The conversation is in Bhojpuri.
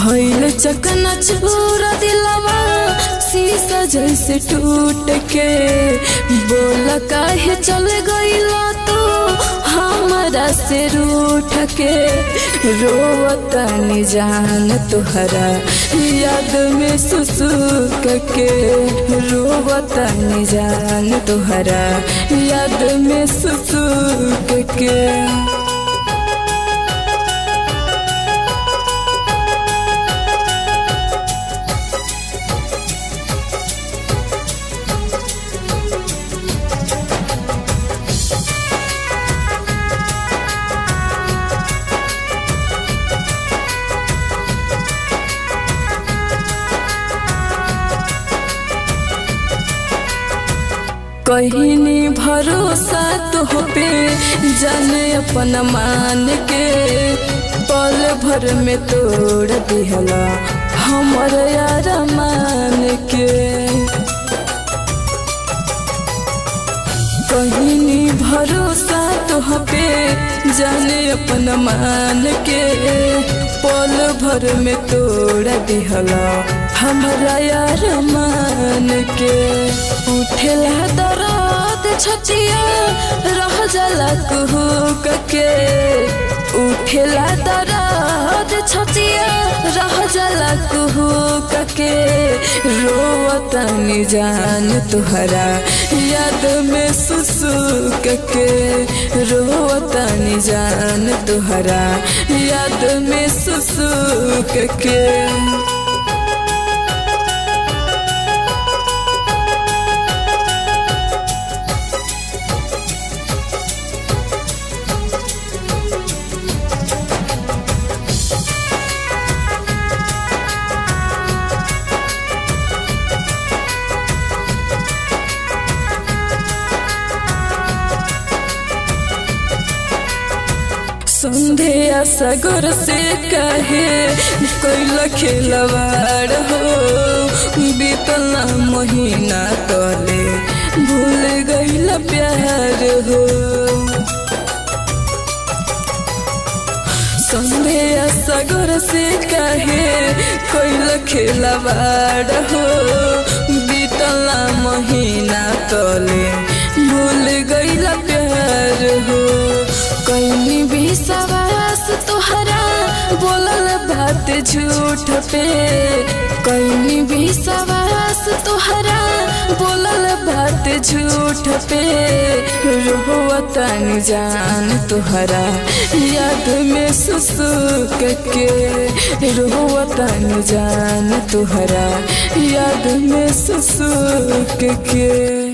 भइल चकना चूरा दिलवा शीशा जैसे टूट के। बोला काहे चल गइला तो हमारा से रूठ के। रोवतानी जान तुहरा याद में सुसुक के। रोवतानी जान तुहरा याद में सुसुक के। कहीं भरोसा तो पे जाने अपना मान के। पल भर में तोड़ दिहला हमर यार मान के। कहीं भरोसा तो पे जाने अपना मान के। पल भर में तोड़ दिहला हमरा यार मान के। उठेला दर्द छचिया रह जाला कुहुक के। उठेला दर्द छचिया रह जाला कुहुक के। रोवतानी जान तुहरा याद में सुसुक के। रोवतानी जान तुहरा याद में सुसुक के। संध्या सागर से कहे कोई खिलवाड़ हो। बीतला महीना तले भूल गईला प्यार हो। संध्या सागर से कहे कोई खिलवाड़ हो। बीतला महीना तले भूल गईला प्यार हो। कहीं भी सवास तुहरा बोलल बात झूठ पे। कहीं भी सवास तुहरा बोलल बात झूठ पे। रोवतानी जान तुहरा याद में सुसुक के। रोवतानी जान तुहरा याद में सुसुक के।